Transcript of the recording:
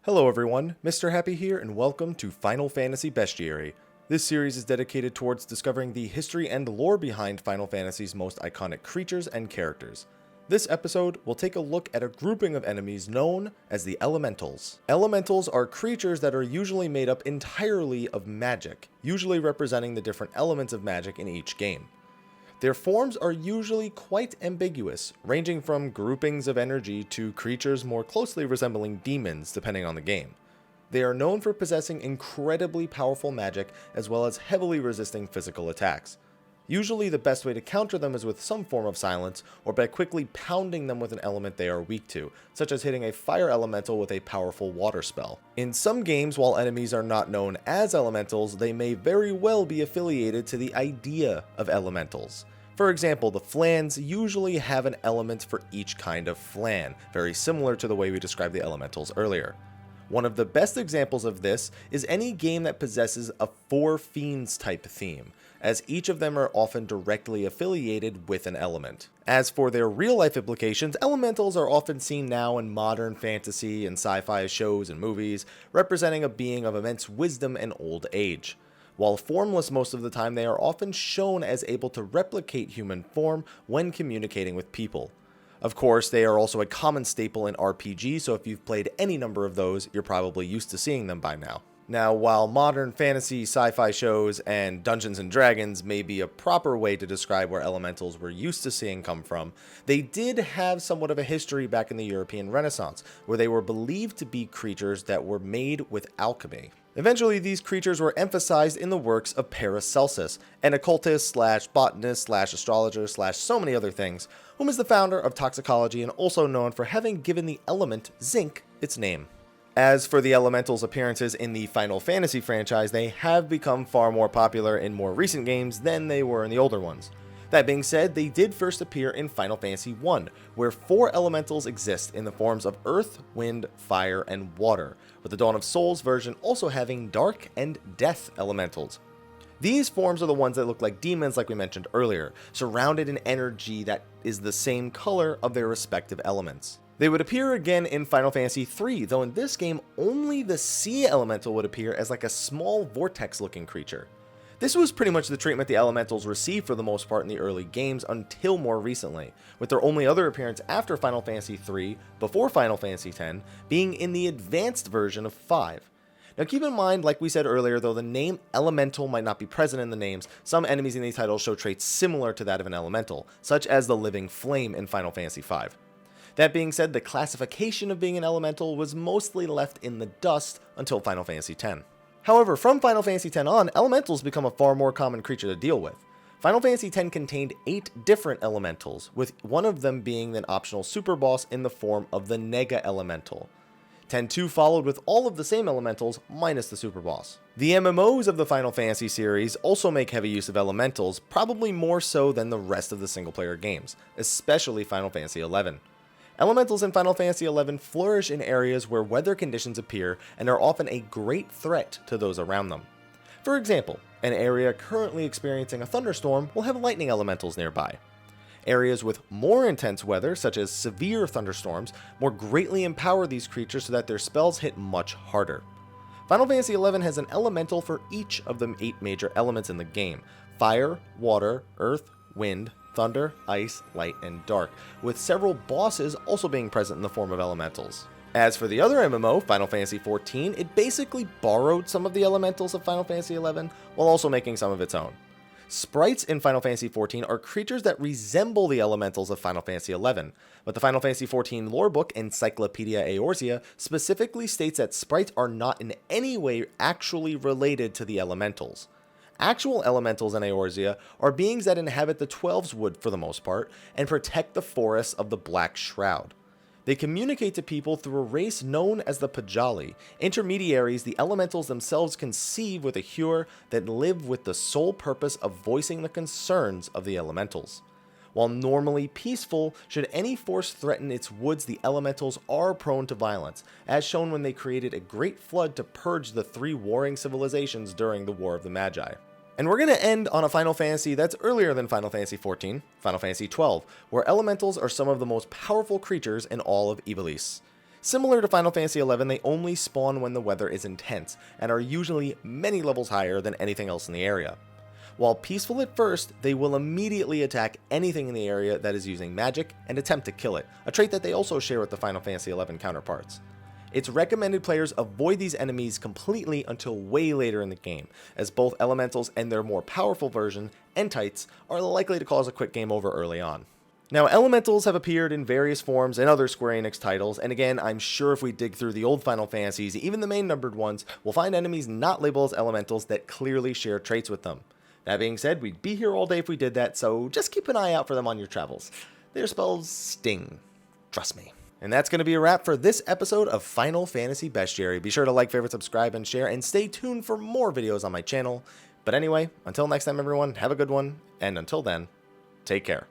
Hello everyone, Mr. Happy here and welcome to Final Fantasy Bestiary. This series is dedicated towards discovering the history and lore behind Final Fantasy's most iconic creatures and characters. This episode will take a look at a grouping of enemies known as the Elementals. Elementals are creatures that are usually made up entirely of magic, usually representing the different elements of magic in each game. Their forms are usually quite ambiguous, ranging from groupings of energy to creatures more closely resembling demons depending on the game. They are known for possessing incredibly powerful magic as well as heavily resisting physical attacks. Usually the best way to counter them is with some form of silence or by quickly pounding them with an element they are weak to, such as hitting a fire elemental with a powerful water spell. In some games, while enemies are not known as elementals, they may very well be affiliated to the idea of elementals. For example, the flans usually have an element for each kind of flan, very similar to the way we described the elementals earlier. One of the best examples of this is any game that possesses a four fiends type theme, as each of them are often directly affiliated with an element. As for their real-life implications, elementals are often seen now in modern fantasy and sci-fi shows and movies, representing a being of immense wisdom and old age. While formless most of the time, they are often shown as able to replicate human form when communicating with people. Of course, they are also a common staple in RPG, so if you've played any number of those, you're probably used to seeing them by now. Now, while modern fantasy, sci-fi shows, and Dungeons & Dragons may be a proper way to describe where elementals we're used to seeing come from, they did have somewhat of a history back in the European Renaissance, where they were believed to be creatures that were made with alchemy. Eventually, these creatures were emphasized in the works of Paracelsus, an occultist / botanist / astrologer / so many other things, whom is the founder of toxicology and also known for having given the element zinc its name. As for the elementals' appearances in the Final Fantasy franchise, they have become far more popular in more recent games than they were in the older ones. That being said, they did first appear in Final Fantasy I, where four elementals exist in the forms of Earth, Wind, Fire, and Water, with the Dawn of Souls version also having Dark and Death elementals. These forms are the ones that look like demons like we mentioned earlier, surrounded in energy that is the same color of their respective elements. They would appear again in Final Fantasy III, though in this game only the Sea Elemental would appear as like a small vortex looking creature. This was pretty much the treatment the elementals received for the most part in the early games until more recently, with their only other appearance after Final Fantasy III, before Final Fantasy X, being in the advanced version of 5. Now keep in mind, like we said earlier, though the name Elemental might not be present in the names, some enemies in these titles show traits similar to that of an elemental, such as the Living Flame in Final Fantasy V. That being said, the classification of being an elemental was mostly left in the dust until Final Fantasy X. However, from Final Fantasy X on, elementals become a far more common creature to deal with. Final Fantasy X contained 8 different elementals, with one of them being an optional superboss in the form of the Nega Elemental. 10-2 followed with all of the same elementals minus the superboss. The MMOs of the Final Fantasy series also make heavy use of elementals, probably more so than the rest of the single-player games, especially Final Fantasy XI. Elementals in Final Fantasy XI flourish in areas where weather conditions appear and are often a great threat to those around them. For example, an area currently experiencing a thunderstorm will have lightning elementals nearby. Areas with more intense weather, such as severe thunderstorms, more greatly empower these creatures so that their spells hit much harder. Final Fantasy XI has an elemental for each of the 8 major elements in the game: fire, water, earth, wind, thunder, ice, light, and dark, with several bosses also being present in the form of elementals. As for the other MMO, Final Fantasy XIV, it basically borrowed some of the elementals of Final Fantasy XI while also making some of its own. Sprites in Final Fantasy XIV are creatures that resemble the elementals of Final Fantasy XI, but the Final Fantasy XIV lorebook Encyclopedia Eorzea specifically states that sprites are not in any way actually related to the elementals. Actual elementals in Eorzea are beings that inhabit the 12's Wood for the most part, and protect the forests of the Black Shroud. They communicate to people through a race known as the Pajali, intermediaries the elementals themselves conceive with a Hure that live with the sole purpose of voicing the concerns of the elementals. While normally peaceful, should any force threaten its woods, the elementals are prone to violence, as shown when they created a great flood to purge the 3 warring civilizations during the War of the Magi. And we're going to end on a Final Fantasy that's earlier than Final Fantasy XIV, Final Fantasy XII, where elementals are some of the most powerful creatures in all of Ivalice. Similar to Final Fantasy XI, they only spawn when the weather is intense, and are usually many levels higher than anything else in the area. While peaceful at first, they will immediately attack anything in the area that is using magic and attempt to kill it, a trait that they also share with the Final Fantasy XI counterparts. It's recommended players avoid these enemies completely until way later in the game, as both elementals and their more powerful version, Entites, are likely to cause a quick game over early on. Now, elementals have appeared in various forms in other Square Enix titles, and again, I'm sure if we dig through the old Final Fantasies, even the main numbered ones, we'll find enemies not labeled as elementals that clearly share traits with them. That being said, we'd be here all day if we did that, so just keep an eye out for them on your travels. Their spells sting. Trust me. And that's going to be a wrap for this episode of Final Fantasy Bestiary. Be sure to like, favorite, subscribe, and share, and stay tuned for more videos on my channel. But anyway, until next time everyone, have a good one, and until then, take care.